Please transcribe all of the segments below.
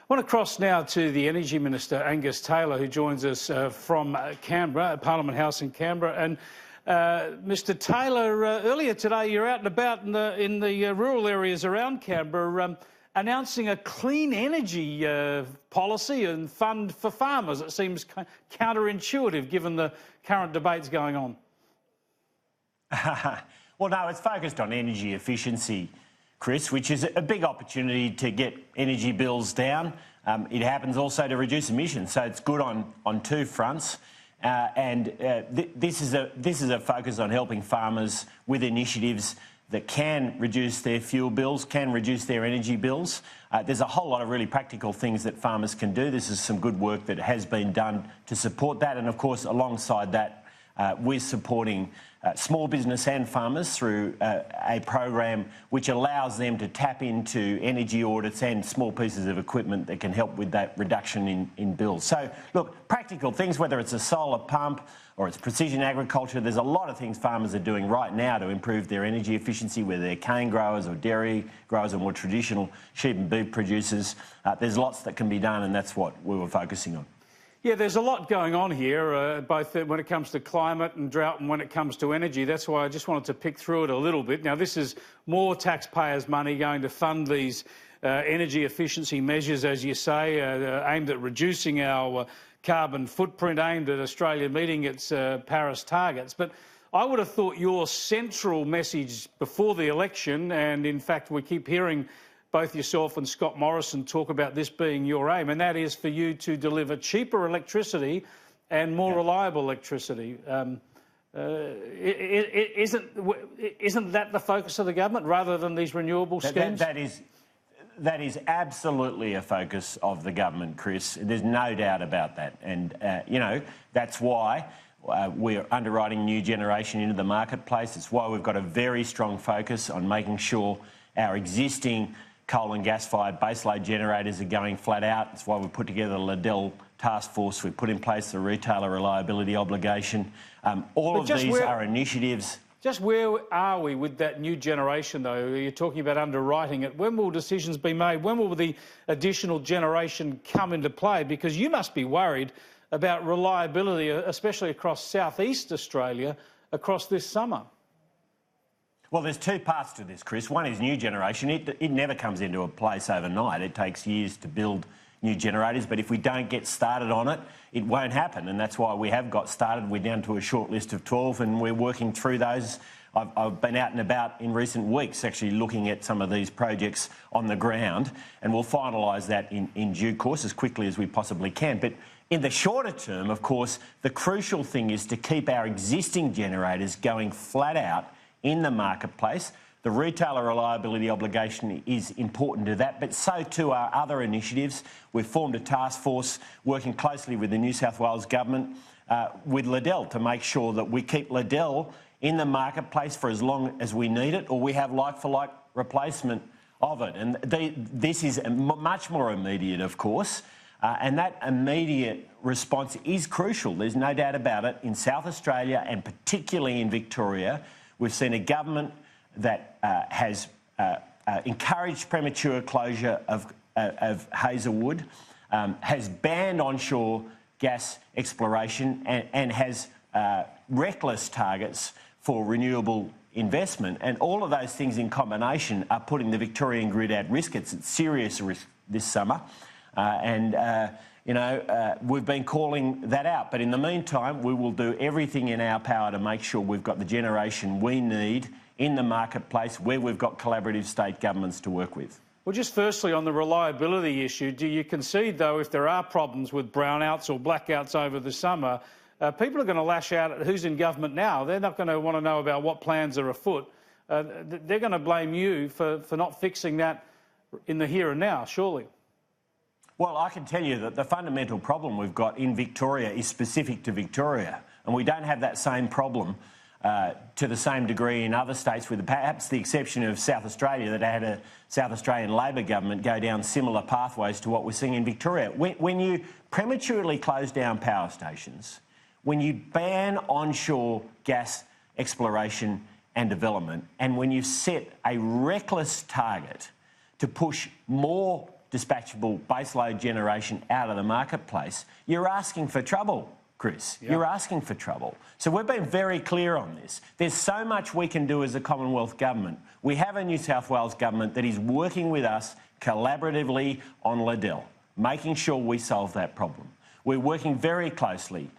I want to cross now to the Energy Minister, Angus Taylor, who joins us from Canberra, Parliament House in Canberra. And Mr Taylor, earlier today you're out and about in the rural areas around Canberra announcing a clean energy policy and fund for farmers. It seems counterintuitive given the current debates going on. Well, no, it's focused on energy efficiency, Chris, which is a big opportunity to get energy bills down. It happens also to reduce emissions, so it's good on two fronts. This is a focus on helping farmers with initiatives that can reduce their fuel bills, can reduce their energy bills. There's a whole lot of really practical things that farmers can do. This is some good work that has been done to support that, and of course, alongside that, we're supporting small business and farmers through a program which allows them to tap into energy audits and small pieces of equipment that can help with that reduction in bills. So, look, practical things, whether it's a solar pump or it's precision agriculture, there's a lot of things farmers are doing right now to improve their energy efficiency, whether they're cane growers or dairy growers or more traditional sheep and beef producers. There's lots that can be done, and that's what we were focusing on. Yeah, there's a lot going on here, both when it comes to climate and drought and when it comes to energy. That's why I just wanted to pick through it a little bit. Now, this is more taxpayers' money going to fund these energy efficiency measures, as you say, aimed at reducing our carbon footprint, aimed at Australia meeting its Paris targets. But I would have thought your central message before the election, and in fact we keep hearing both yourself and Scott Morrison talk about this being your aim, and that is for you to deliver cheaper electricity and more reliable electricity. Isn't that the focus of the government rather than these renewable schemes? That is absolutely a focus of the government, Chris. There's no doubt about that. And, you know, that's why we're underwriting new generation into the marketplace. It's why we've got a very strong focus on making sure our existing coal and gas-fired baseload generators are going flat out. It's why we put together the Liddell task force. We put in place the retailer reliability obligation. All of these are initiatives. Just where are we with that new generation, though? You're talking about underwriting it. When will decisions be made? When will the additional generation come into play? Because you must be worried about reliability, especially across southeast Australia, across this summer. Well, there's two parts to this, Chris. One is new generation. It never comes into a place overnight. It takes years to build new generators, but if we don't get started on it, it won't happen, and that's why we have got started. We're down to a short list of 12 and we're working through those. I've been out and about in recent weeks actually looking at some of these projects on the ground, and we'll finalise that in due course as quickly as we possibly can. But in the shorter term, of course, the crucial thing is to keep our existing generators going flat out in the marketplace. The retailer reliability obligation is important to that, but so too are other initiatives. We've formed a task force working closely with the New South Wales government with Liddell to make sure that we keep Liddell in the marketplace for as long as we need it, or we have like-for-like replacement of it. And this is much more immediate, of course, and that immediate response is crucial. There's no doubt about it. In South Australia and particularly in Victoria, we've seen a government that has encouraged premature closure of Hazelwood, has banned onshore gas exploration and has reckless targets for renewable investment. And all of those things in combination are putting the Victorian grid at risk. It's at serious risk this summer. We've been calling that out. But in the meantime, we will do everything in our power to make sure we've got the generation we need in the marketplace where we've got collaborative state governments to work with. Well, just firstly, on the reliability issue, do you concede, though, if there are problems with brownouts or blackouts over the summer, people are going to lash out at who's in government now? They're not going to want to know about what plans are afoot. They're going to blame you for not fixing that in the here and now, surely. Well, I can tell you that the fundamental problem we've got in Victoria is specific to Victoria, and we don't have that same problem to the same degree in other states, with perhaps the exception of South Australia, that had a South Australian Labor government go down similar pathways to what we're seeing in Victoria. When you prematurely close down power stations, when you ban onshore gas exploration and development, and when you set a reckless target to push more dispatchable baseload generation out of the marketplace, you're asking for trouble, Chris. Yep. You're asking for trouble. So we've been very clear on this. There's so much we can do as a Commonwealth government. We have a New South Wales government that is working with us collaboratively on Liddell, making sure we solve that problem. We're working very closely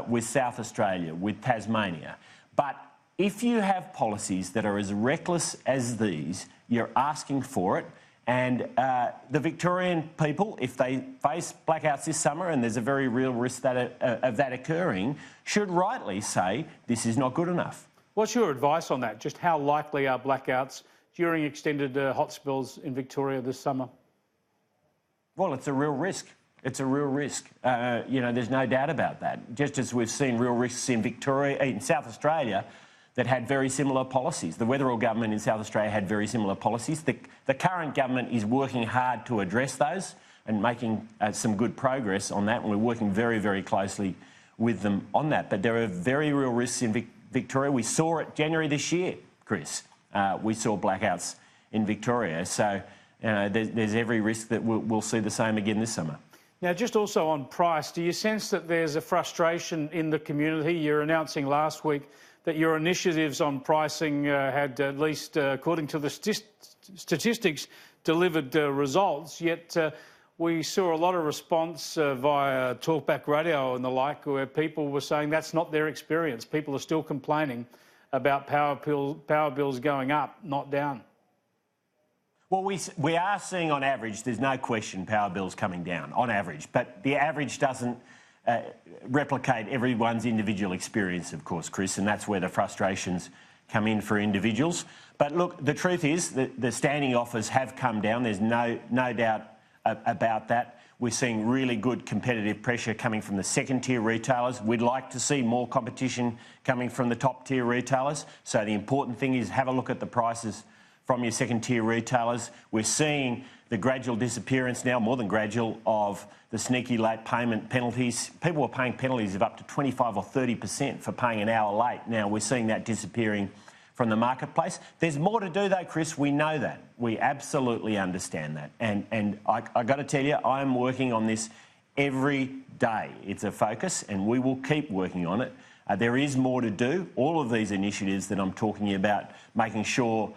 with South Australia, with Tasmania. But if you have policies that are as reckless as these, you're asking for it. And the Victorian people, if they face blackouts this summer, and there's a very real risk of that occurring, should rightly say this is not good enough. What's your advice on that? Just how likely are blackouts during extended hot spells in Victoria this summer? Well, it's a real risk. It's a real risk. You know, there's no doubt about that. Just as we've seen real risks in Victoria, in South Australia, that had very similar policies. The Weatherall government in South Australia had very similar policies. The current government is working hard to address those and making some good progress on that, and we're working very, very closely with them on that. But there are very real risks in Victoria. We saw it January this year, Chris. We saw blackouts in Victoria. So there's every risk that we'll see the same again this summer. Now, just also on price, do you sense that there's a frustration in the community? You're announcing last week that your initiatives on pricing had, at least according to the statistics, delivered results, yet we saw a lot of response via talkback radio and the like, where people were saying that's not their experience. People are still complaining about power bills going up, not down. Well, we are seeing on average, there's no question, power bills coming down, on average, but the average doesn't replicate everyone's individual experience, of course, Chris, and that's where the frustrations come in for individuals. But look, the truth is that the standing offers have come down. There's no doubt about that. We're seeing really good competitive pressure coming from the second-tier retailers. We'd like to see more competition coming from the top-tier retailers. So the important thing is have a look at the prices from your second-tier retailers. We're seeing the gradual disappearance now, more than gradual, of the sneaky late payment penalties. People were paying penalties of up to 25 or 30% for paying an hour late. Now we're seeing that disappearing from the marketplace. There's more to do though, Chris. We know that. We absolutely understand that. And I got to tell you, I'm working on this every day. It's a focus and we will keep working on it. There is more to do. All of these initiatives that I'm talking about, making sure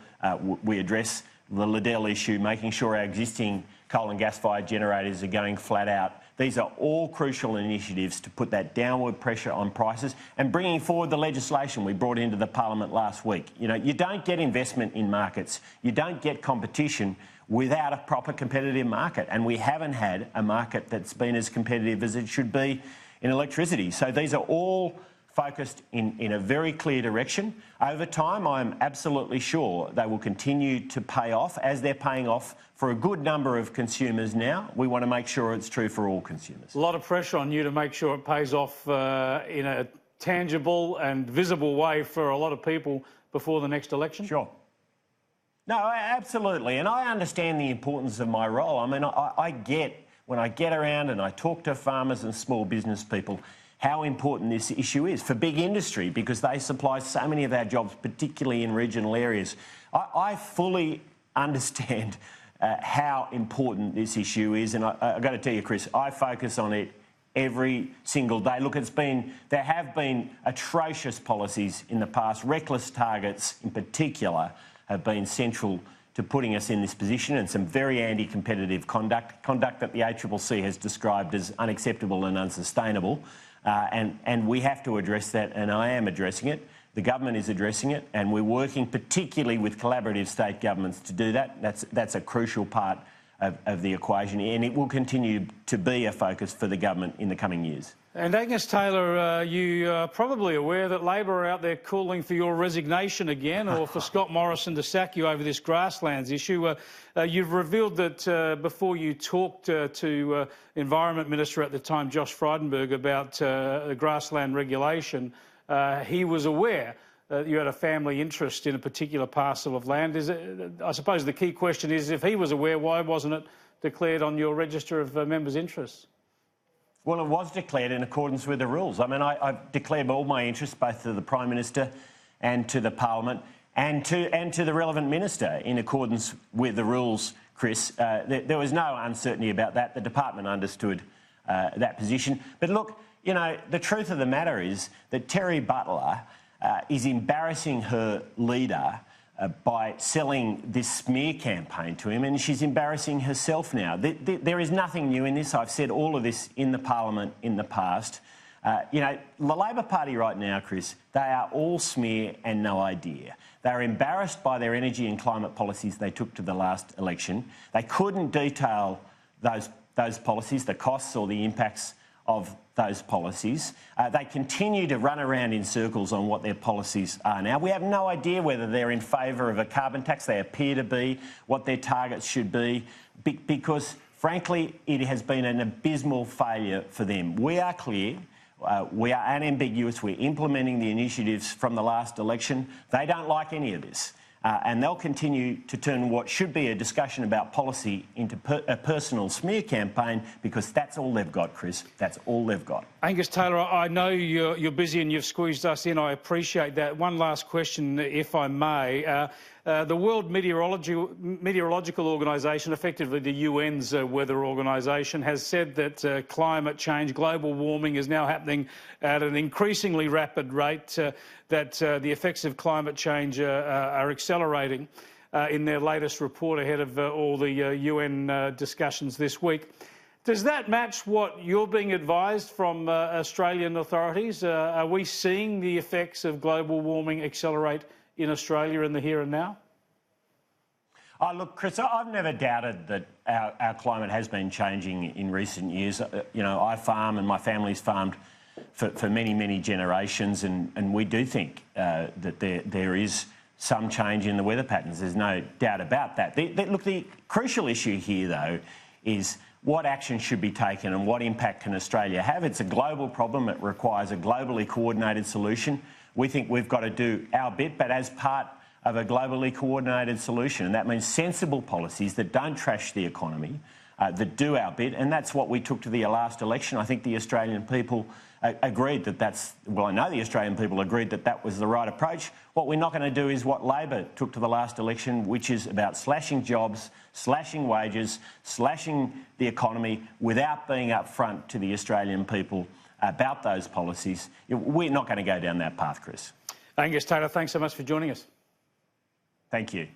we address the Liddell issue, making sure our existing coal and gas-fired generators are going flat out. These are all crucial initiatives to put that downward pressure on prices and bringing forward the legislation we brought into the Parliament last week. You know, you don't get investment in markets, you don't get competition without a proper competitive market, and we haven't had a market that's been as competitive as it should be in electricity. So these are all focused in a very clear direction. Over time, I'm absolutely sure they will continue to pay off, as they're paying off for a good number of consumers now. We want to make sure it's true for all consumers. A lot of pressure on you to make sure it pays off in a tangible and visible way for a lot of people before the next election? Sure. No, absolutely. And I understand the importance of my role. I mean, I get, when I get around and I talk to farmers and small business people, how important this issue is for big industry, because they supply so many of our jobs, particularly in regional areas. I fully understand how important this issue is, and I've got to tell you, Chris, I focus on it every single day. Look, there have been atrocious policies in the past. Reckless targets, in particular, have been central to putting us in this position, and some very anti-competitive conduct that the ACCC has described as unacceptable and unsustainable. And we have to address that, and I am addressing it. The government is addressing it, and we're working particularly with collaborative state governments to do that. That's a crucial part of the equation, and it will continue to be a focus for the government in the coming years. And Angus Taylor, you are probably aware that Labor are out there calling for your resignation again, or for Scott Morrison to sack you over this grasslands issue. You've revealed that before you talked to Environment Minister at the time, Josh Frydenberg, about the grassland regulation, he was aware that you had a family interest in a particular parcel of land. I suppose the key question is, if he was aware, why wasn't it declared on your register of members' interests? Well, it was declared in accordance with the rules. I mean, I've declared all my interests, both to the Prime Minister and to the Parliament and to the relevant minister, in accordance with the rules, Chris. There was no uncertainty about that. The department understood that position. But look, you know, the truth of the matter is that Terry Butler is embarrassing her leader by selling this smear campaign to him, and she's embarrassing herself now. There is nothing new in this. I've said all of this in the parliament in the past. You know, the Labor Party right now, Chris, they are all smear and no idea. They're embarrassed by their energy and climate policies they took to the last election. They couldn't detail those policies, the costs or the impacts of those policies. They continue to run around in circles on what their policies are now. We have no idea whether they're in favour of a carbon tax. They appear to be, what their targets should be, because, frankly, it has been an abysmal failure for them. We are clear. We are unambiguous. We're implementing the initiatives from the last election. They don't like any of this. And they'll continue to turn what should be a discussion about policy into a personal smear campaign, because that's all they've got, Chris. That's all they've got. Angus Taylor, I know you're busy and you've squeezed us in. I appreciate that. One last question, if I may. The World Meteorological Organisation, effectively the UN's weather organisation, has said that climate change, global warming is now happening at an increasingly rapid rate, that the effects of climate change are accelerating in their latest report ahead of all the UN discussions this week. Does that match what you're being advised from Australian authorities? Are we seeing the effects of global warming accelerate in Australia in the here and now? Oh, look, Chris, I've never doubted that our climate has been changing in recent years. You know, I farm and my family's farmed for many, many generations, and we do think that there is some change in the weather patterns. There's no doubt about that. Look, the crucial issue here, though, is what action should be taken and what impact can Australia have. It's a global problem. It requires a globally coordinated solution. We think we've got to do our bit, but as part of a globally coordinated solution. And that means sensible policies that don't trash the economy, that do our bit. And that's what we took to the last election. I think the Australian people agreed that I know the Australian people agreed that that was the right approach. What we're not going to do is what Labor took to the last election, which is about slashing jobs, slashing wages, slashing the economy without being upfront to the Australian people about those policies. We're not going to go down that path, Chris. Angus Taylor, thanks so much for joining us. Thank you.